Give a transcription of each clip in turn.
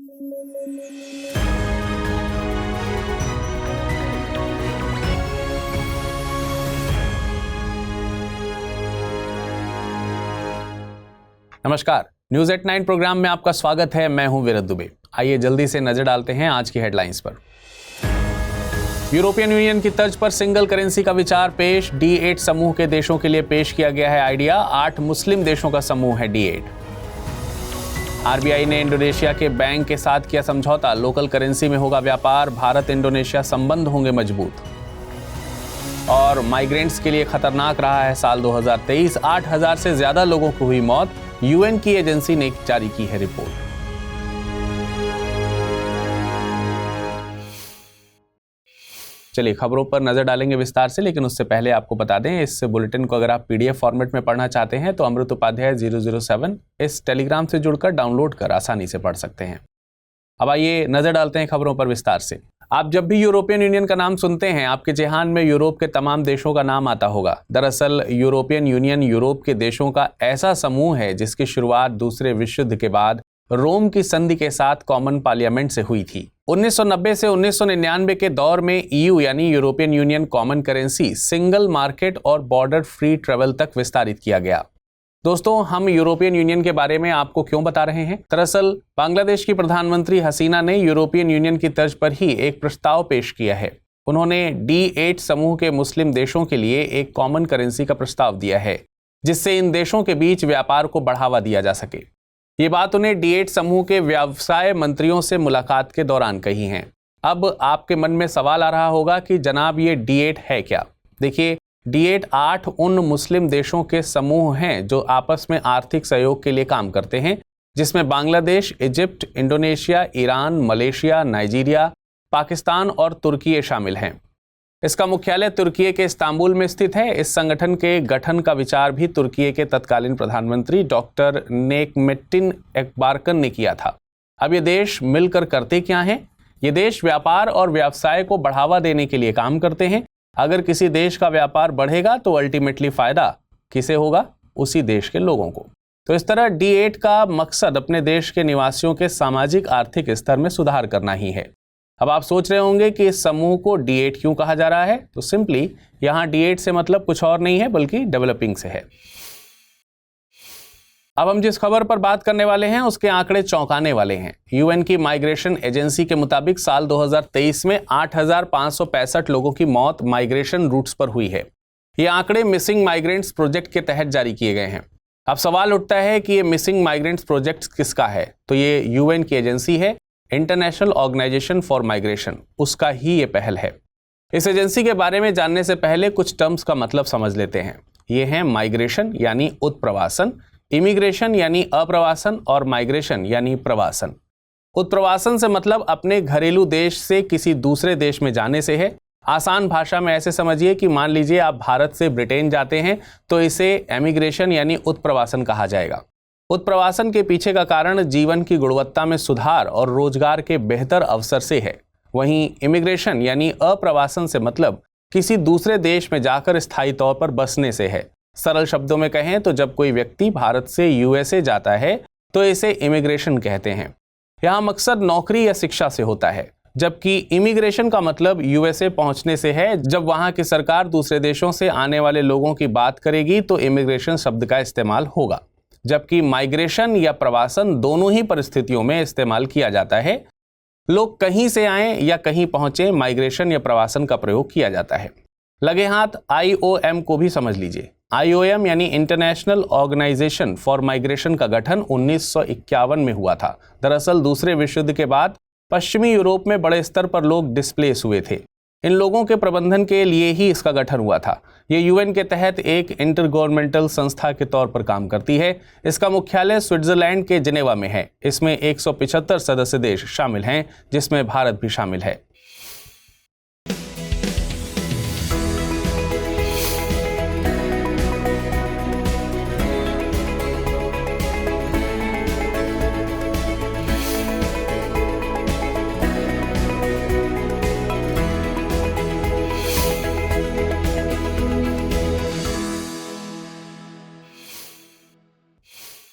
नमस्कार, news at 9 programme में आपका स्वागत है। मैं हूं विरत दुबे। आइए जल्दी से नजर डालते हैं आज की हेडलाइंस पर। यूरोपियन यूनियन की तर्ज पर सिंगल करेंसी का विचार पेश। D8 समूह के देशों के लिए पेश किया गया है आइडिया। 8 मुस्लिम देशों का समूह है D8। RBI ने इंडोनेशिया के बैंक के साथ किया समझौता। लोकल करेंसी में होगा व्यापार। भारत इंडोनेशिया संबंध होंगे मजबूत। और माइग्रेंट्स के लिए खतरनाक रहा है साल 2023। 8,000 से ज्यादा लोगों को हुई मौत। UN की एजेंसी ने जारी की है रिपोर्ट। चलिए खबरों पर नजर डालेंगे विस्तार से, लेकिन उससे पहले आपको बता दें इस बुलेटिन को अगर आप PDF फॉर्मेट में पढ़ना चाहते हैं तो अमृत उपाध्याय 007 इस टेलीग्राम से जुड़कर डाउनलोड कर आसानी से पढ़ सकते हैं। अब आइए नजर डालते हैं खबरों पर विस्तार से। आप जब भी यूरोपियन यूनियन का नाम सुनते हैं आपके जेहान में यूरोप के तमाम देशों का नाम आता होगा। दरअसल यूरोपियन यूनियन यूरोप के देशों का ऐसा समूह है जिसकी शुरुआत दूसरे विश्व युद्ध के बाद रोम की संधि के साथ कॉमन पार्लियामेंट से हुई थी। 1990 से 1999 के दौर में EU यानी European union common currency, single market और बॉर्डर फ्री ट्रेवल तक विस्तारित किया गया। दोस्तों, हम यूरोपियन यूनियन के बारे में आपको क्यों बता रहे हैं? दरअसल बांग्लादेश की प्रधानमंत्री हसीना ने यूरोपियन यूनियन की तर्ज पर ही एक प्रस्ताव पेश किया है। उन्होंने D8 समूह के मुस्लिम देशों के लिए एक कॉमन करेंसी का प्रस्ताव दिया है जिससे इन देशों के बीच व्यापार को बढ़ावा दिया जा सके। ये बात उन्हें D8 समूह के व्यवसाय मंत्रियों से मुलाकात के दौरान कही है। अब आपके मन में सवाल आ रहा होगा कि जनाब ये D8 है क्या? देखिए, D8 8 उन मुस्लिम देशों के समूह हैं जो आपस में आर्थिक सहयोग के लिए काम करते हैं, जिसमें Bangladesh, Egypt, Indonesia, Iran, Malaysia, Nigeria, Pakistan और तुर्की शामिल हैं। इसका मुख्यालय तुर्की के इस्तांबुल में स्थित है। इस संगठन के गठन का विचार भी तुर्की के तत्कालीन प्रधानमंत्री डॉक्टर नेकमेट्टिन एकबारकन ने किया था। अब ये देश मिलकर करते क्या हैं? ये देश व्यापार और व्यवसाय को बढ़ावा देने के लिए काम करते हैं। अगर किसी देश का व्यापार बढ़ेगा तो अल्टीमेटली फायदा किसे होगा? उसी देश के लोगों को। तो इस तरह D8 का मकसद अपने देश के निवासियों के सामाजिक आर्थिक स्तर में सुधार करना ही है। अब आप सोच रहे होंगे कि इस समूह को D8 क्यों कहा जा रहा है? तो सिंपली यहाँ D8 से मतलब कुछ और नहीं है बल्कि डेवलपिंग से है। अब हम जिस खबर पर बात करने वाले हैं उसके आंकड़े चौंकाने वाले हैं। UN की माइग्रेशन एजेंसी के मुताबिक साल 2023 में 8,565 लोगों की मौत माइग्रेशन रूट्स पर हुई है। ये आंकड़े मिसिंग माइग्रेंट्स प्रोजेक्ट के तहत जारी किए गए हैं। अब सवाल उठता है कि ये मिसिंग माइग्रेंट्स प्रोजेक्ट किसका है? तो ये UN की एजेंसी है, इंटरनेशनल ऑर्गेनाइजेशन फॉर माइग्रेशन, उसका ही ये पहल है। इस एजेंसी के बारे में जानने से पहले कुछ टर्म्स का मतलब समझ लेते हैं। ये हैं माइग्रेशन यानी उत्प्रवासन, इमिग्रेशन यानी अप्रवासन और माइग्रेशन यानी प्रवासन। उत्प्रवासन से मतलब अपने घरेलू देश से किसी दूसरे देश में जाने से है। आसान भाषा में ऐसे समझिए कि मान लीजिए आप भारत से ब्रिटेन जाते हैं तो इसे एमिग्रेशन यानी उत्प्रवासन कहा जाएगा। उत्प्रवासन के पीछे का कारण जीवन की गुणवत्ता में सुधार और रोजगार के बेहतर अवसर से है। वहीं इमिग्रेशन यानी अप्रवासन से मतलब किसी दूसरे देश में जाकर स्थायी तौर पर बसने से है। सरल शब्दों में कहें तो जब कोई व्यक्ति भारत से USA जाता है तो इसे इमिग्रेशन कहते हैं। यहाँ मकसद नौकरी या शिक्षा से होता है, जबकि इमिग्रेशन का मतलब USA पहुंचने से है। जब वहां की सरकार दूसरे देशों से आने वाले लोगों की बात करेगी तो इमिग्रेशन शब्द का इस्तेमाल होगा, जबकि माइग्रेशन या प्रवासन दोनों ही परिस्थितियों में इस्तेमाल किया जाता है। लोग कहीं से आए या कहीं पहुंचे, माइग्रेशन या प्रवासन का प्रयोग किया जाता है। लगे हाथ IOM को भी समझ लीजिए। IOM यानी इंटरनेशनल ऑर्गेनाइजेशन फॉर माइग्रेशन का गठन 1951 में हुआ था। दरअसल दूसरे विश्व युद्ध के बाद पश्चिमी यूरोप में बड़े स्तर पर लोग डिस्प्लेस हुए थे। इन लोगों के प्रबंधन के लिए ही इसका गठन हुआ था। ये UN के तहत एक इंटर गवर्नमेंटल संस्था के तौर पर काम करती है। इसका मुख्यालय स्विट्जरलैंड के जिनेवा में है। इसमें 175 सदस्य देश शामिल हैं, जिसमें भारत भी शामिल है।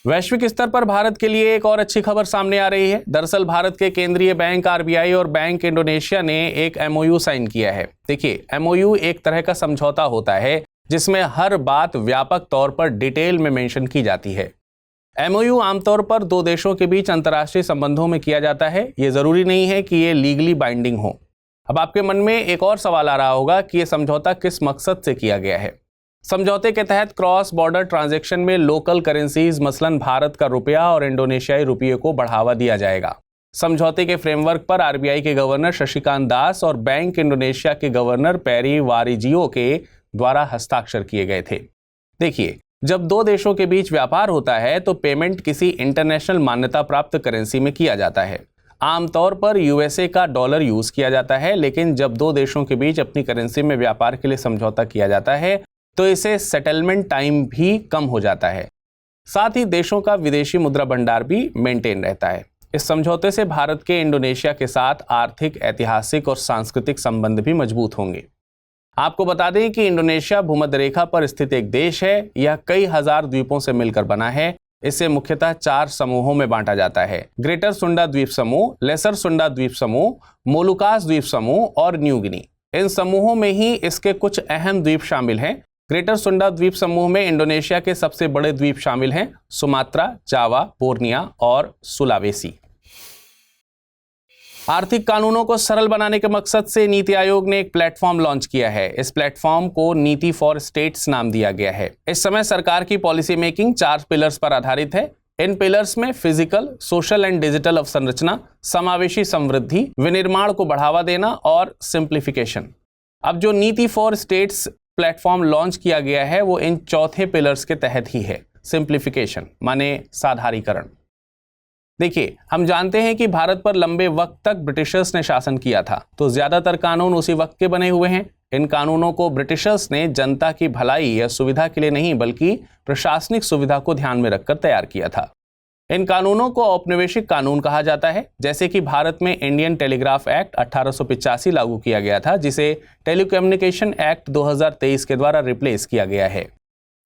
वैश्विक स्तर पर भारत के लिए एक और अच्छी खबर सामने आ रही है। दरअसल भारत के केंद्रीय बैंक आरबीआई और बैंक इंडोनेशिया ने एक एमओयू साइन किया है। देखिए, एमओयू एक तरह का समझौता होता है जिसमें हर बात व्यापक तौर पर डिटेल में मेंशन की जाती है। एमओयू आमतौर पर दो देशों के बीच अंतर्राष्ट्रीय संबंधों में किया जाता है। ये जरूरी नहीं है कि ये लीगली बाइंडिंग हो। अब आपके मन में एक और सवाल आ रहा होगा कि ये समझौता किस मकसद से किया गया है। समझौते के तहत क्रॉस बॉर्डर ट्रांजैक्शन में लोकल करेंसीज मसलन भारत का रुपया और इंडोनेशियाई रुपये को बढ़ावा दिया जाएगा। समझौते के फ्रेमवर्क पर आरबीआई के गवर्नर शशिकांत दास और बैंक इंडोनेशिया के गवर्नर पेरी वारिजियो के द्वारा हस्ताक्षर किए गए थे। देखिए, जब दो देशों के बीच व्यापार होता है तो पेमेंट किसी इंटरनेशनल मान्यता प्राप्त करेंसी में किया जाता है। आमतौर पर यूएसए का डॉलर यूज किया जाता है, लेकिन जब दो देशों के बीच अपनी करेंसी में व्यापार के लिए समझौता किया जाता है तो इसे सेटलमेंट टाइम भी कम हो जाता है। साथ ही देशों का विदेशी मुद्रा भंडार भी मेंटेन रहता है। इस समझौते से भारत के इंडोनेशिया के साथ आर्थिक, ऐतिहासिक और सांस्कृतिक संबंध भी मजबूत होंगे। आपको बता दें कि इंडोनेशिया भूमध्य रेखा पर स्थित एक देश है। यह कई हजार द्वीपों से मिलकर बना है। इसे मुख्यतः 4 समूहों में बांटा जाता है: ग्रेटर सुंडा द्वीप समूह, लेसर सुंडा द्वीप समूह, मोलुकास द्वीप समूह और न्यू गिनी। इन समूहों में ही इसके कुछ अहम द्वीप शामिल हैं। ग्रेटर सुंडा द्वीप समूह में इंडोनेशिया के सबसे बड़े द्वीप शामिल हैं: सुमात्रा, जावा, बोर्निया और सुलावेसी। आर्थिक कानूनों को सरल बनाने के मकसद से नीति आयोग ने एक प्लेटफॉर्म लॉन्च किया है। इस प्लेटफॉर्म को नीति फॉर स्टेट्स नाम दिया गया है। इस समय सरकार की पॉलिसी मेकिंग 4 पिलर्स पर आधारित है। इन पिलर्स में फिजिकल, सोशल एंड डिजिटल अवसंरचना, समावेशी समृद्धि, विनिर्माण को बढ़ावा देना और सिंप्लीफिकेशन। अब जो नीति फॉर स्टेट्स प्लेटफॉर्म लॉन्च किया गया है वो इन चौथे पिलर्स के तहत ही है। सिंप्लीफिकेशन माने साधारीकरण। देखिए, हम जानते हैं कि भारत पर लंबे वक्त तक ब्रिटिशर्स ने शासन किया था, तो ज्यादातर कानून उसी वक्त के बने हुए हैं। इन कानूनों को ब्रिटिशर्स ने जनता की भलाई या सुविधा के लिए नहीं बल्कि प्रशासनिक सुविधा को ध्यान में रखकर तैयार किया था। इन कानूनों को औपनिवेशिक कानून कहा जाता है। जैसे कि भारत में इंडियन टेलीग्राफ एक्ट 1885 लागू किया गया था, जिसे टेलीकम्युनिकेशन एक्ट 2023 के द्वारा रिप्लेस किया गया है।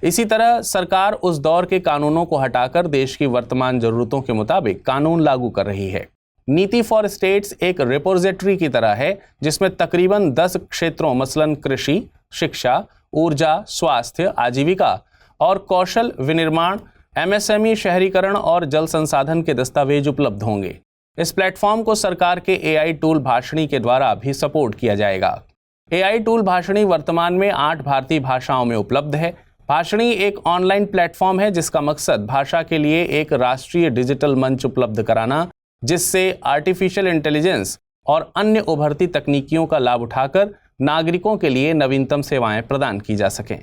इसी तरह सरकार उस दौर के कानूनों को हटाकर देश की वर्तमान जरूरतों के मुताबिक कानून लागू कर रही है। नीति फॉर स्टेट्स एक रिपोजिटरी की तरह है जिसमें तकरीबन 10 क्षेत्रों मसलन कृषि, शिक्षा, ऊर्जा, स्वास्थ्य, आजीविका और कौशल विनिर्माण, एमएसएमई, शहरीकरण और जल संसाधन के दस्तावेज उपलब्ध होंगे। इस प्लेटफॉर्म को सरकार के एआई टूल भाषणी के द्वारा भी सपोर्ट किया जाएगा। एआई टूल भाषणी वर्तमान में 8 भारतीय भाषाओं में उपलब्ध है। भाषणी एक ऑनलाइन प्लेटफॉर्म है जिसका मकसद भाषा के लिए एक राष्ट्रीय डिजिटल मंच उपलब्ध कराना, जिससे आर्टिफिशियल इंटेलिजेंस और अन्य उभरती तकनीकियों का लाभ उठाकर नागरिकों के लिए नवीनतम सेवाएं प्रदान की जा सकें।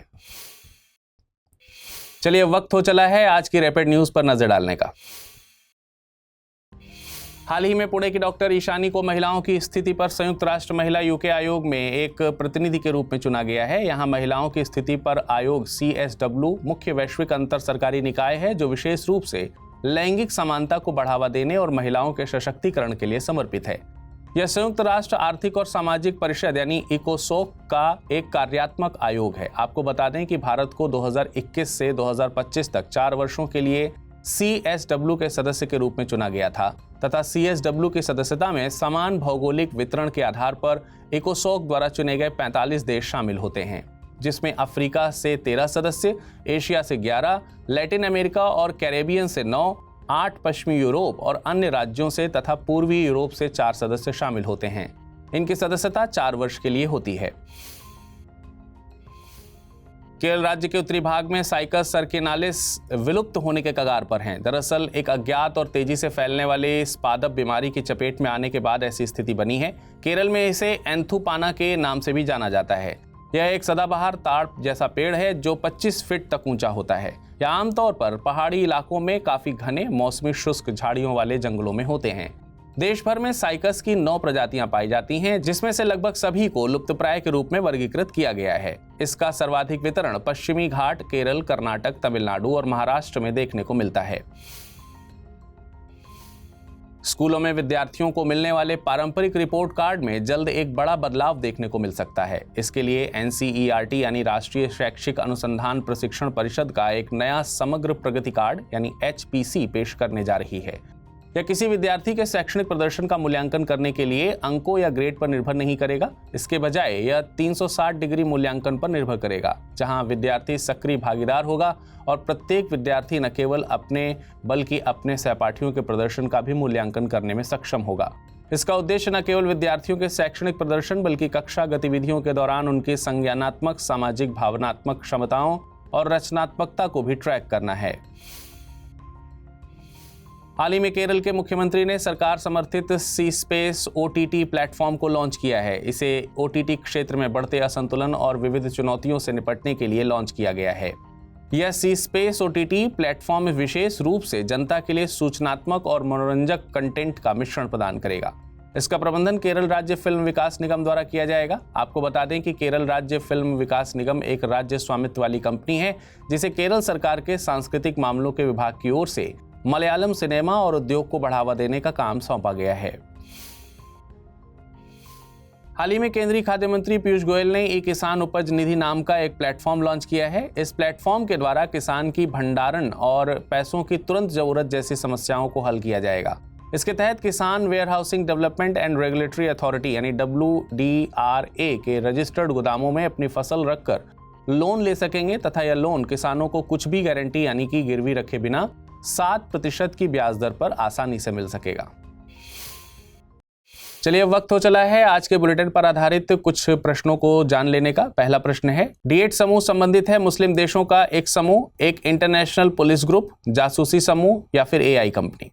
चलिए, वक्त हो चला है आज की रैपिड न्यूज पर नजर डालने का। हाल ही में पुणे की डॉक्टर ईशानी को महिलाओं की स्थिति पर संयुक्त राष्ट्र महिला यूके आयोग में एक प्रतिनिधि के रूप में चुना गया है। यहां महिलाओं की स्थिति पर आयोग CSW मुख्य वैश्विक अंतर सरकारी निकाय है जो विशेष रूप से लैंगिक समानता को बढ़ावा देने और महिलाओं के सशक्तिकरण के लिए समर्पित है। यह संयुक्त राष्ट्र आर्थिक और सामाजिक परिषद यानी इकोसोक का एक कार्यात्मक आयोग है। आपको बता दें कि भारत को 2021 से 2025 तक 4 वर्षों के लिए CSW के सदस्य के रूप में चुना गया था तथा CSW की सदस्यता में समान भौगोलिक वितरण के आधार पर इकोसोक द्वारा चुने गए 45 देश शामिल होते हैं, जिसमें अफ्रीका से 13 सदस्य, एशिया से 11, लैटिन अमेरिका और कैरेबियन से 9, 8 पश्चिमी यूरोप और अन्य राज्यों से तथा पूर्वी यूरोप से 4 सदस्य शामिल होते हैं। इनकी सदस्यता 4 वर्ष के लिए होती है। केरल राज्य के उत्तरी भाग में साइकस सर्किनालिस विलुप्त होने के कगार पर हैं। दरअसल एक अज्ञात और तेजी से फैलने वाली स्पादप बीमारी की चपेट में आने के बाद ऐसी स्थिति बनी है। केरल में इसे एंथुपाना के नाम से भी जाना जाता है। यह एक सदाबहार ताड़ जैसा पेड़ है जो 25 फीट तक ऊंचा होता है। यह आमतौर पर पहाड़ी इलाकों में काफी घने मौसमी शुष्क झाड़ियों वाले जंगलों में होते हैं। देश भर में साइकस की 9 प्रजातियां पाई जाती हैं, जिसमें से लगभग सभी को लुप्तप्राय के रूप में वर्गीकृत किया गया है। इसका सर्वाधिक वितरण पश्चिमी घाट, केरल, कर्नाटक, तमिलनाडु और महाराष्ट्र में देखने को मिलता है। स्कूलों में विद्यार्थियों को मिलने वाले पारंपरिक रिपोर्ट कार्ड में जल्द एक बड़ा बदलाव देखने को मिल सकता है। इसके लिए NCERT यानी राष्ट्रीय शैक्षिक अनुसंधान प्रशिक्षण परिषद का एक नया समग्र प्रगति कार्ड यानी HPC पेश करने जा रही है। यह किसी विद्यार्थी के शैक्षणिक प्रदर्शन का मूल्यांकन करने के लिए अंकों या ग्रेड पर निर्भर नहीं करेगा। इसके बजाय यह 360 डिग्री मूल्यांकन पर निर्भर करेगा, जहां विद्यार्थी सक्रिय भागीदार होगा और प्रत्येक विद्यार्थी न केवल अपने बल्कि अपने सहपाठियों के प्रदर्शन का भी मूल्यांकन करने में सक्षम होगा। इसका उद्देश्य न केवल विद्यार्थियों के शैक्षणिक प्रदर्शन बल्कि कक्षा गतिविधियों के दौरान उनकी संज्ञानात्मक, सामाजिक, भावनात्मक क्षमताओं और रचनात्मकता को भी ट्रैक करना है। हाल ही में केरल के मुख्यमंत्री ने सरकार समर्थित सी स्पेस OTT प्लेटफॉर्म को लॉन्च किया है। इसे OTT क्षेत्र में बढ़ते असंतुलन और विविध चुनौतियों से निपटने के लिए लॉन्च किया गया है। यह सी स्पेस OTT प्लेटफॉर्म विशेष रूप से जनता के लिए सूचनात्मक और मनोरंजक कंटेंट का मिश्रण प्रदान करेगा। इसका प्रबंधन केरल राज्य फिल्म विकास निगम द्वारा किया जाएगा। आपको बता दें कि केरल राज्य फिल्म विकास निगम एक राज्य स्वामित्व वाली कंपनी है, जिसे केरल सरकार के सांस्कृतिक मामलों के विभाग की ओर से मलयालम सिनेमा और उद्योग को बढ़ावा देने का काम सौंपा गया है। हाल ही में केंद्रीय खाद्य मंत्री पीयूष गोयल ने ई किसान उपज निधि नाम का एक प्लेटफॉर्म लॉन्च किया है। इस प्लेटफॉर्म के द्वारा किसान की भंडारण और पैसों की तुरंत जरूरत जैसी समस्याओं को हल किया जाएगा। इसके तहत किसान warehousing development and regulatory authority यानी WDRA के रजिस्टर्ड गोदामों में अपनी फसल रखकर लोन ले सकेंगे तथा यह लोन किसानों को कुछ भी गारंटी यानी कि गिरवी रखे बिना 7% की ब्याज दर पर आसानी से मिल सकेगा। चलिए, अब वक्त हो चला है आज के बुलेटिन पर आधारित कुछ प्रश्नों को जान लेने का। पहला प्रश्न है, D8 समूह संबंधित है मुस्लिम देशों का एक समूह, एक इंटरनेशनल पुलिस ग्रुप, जासूसी समूह या फिर AI कंपनी।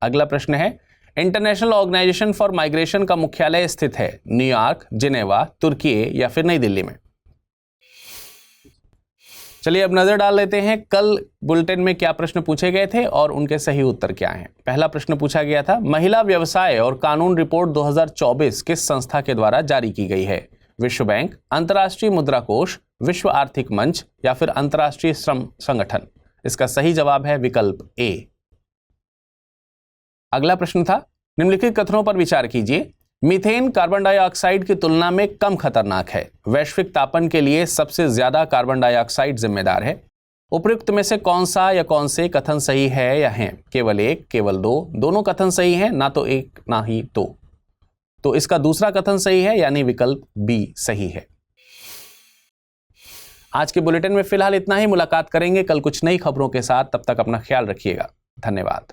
अगला प्रश्न है, इंटरनेशनल ऑर्गेनाइजेशन फॉर माइग्रेशन का मुख्यालय स्थित है न्यूयॉर्क, जिनेवा, तुर्की या फिर नई दिल्ली में। चलिए, अब नजर डाल लेते हैं कल बुलेटिन में क्या प्रश्न पूछे गए थे और उनके सही उत्तर क्या हैं। पहला प्रश्न पूछा गया था, महिला व्यवसाय और कानून रिपोर्ट 2024 किस संस्था के द्वारा जारी की गई है? विश्व बैंक, अंतर्राष्ट्रीय मुद्रा कोष, विश्व आर्थिक मंच या फिर अंतर्राष्ट्रीय श्रम संगठन। इसका सही जवाब है विकल्प A। अगला प्रश्न था, निम्नलिखित कथनों पर विचार कीजिए। मीथेन कार्बन डाइऑक्साइड की तुलना में कम खतरनाक है। वैश्विक तापन के लिए सबसे ज्यादा कार्बन डाइऑक्साइड जिम्मेदार है। उपयुक्त में से कौन सा या कौन से कथन सही है या हैं? केवल एक, केवल दो, दोनों कथन सही हैं, ना तो एक ना ही दो। तो इसका दूसरा कथन सही है यानी विकल्प B सही है। आज के बुलेटिन में फिलहाल इतना ही। मुलाकात करेंगे कल कुछ नई खबरों के साथ। तब तक अपना ख्याल रखिएगा। धन्यवाद।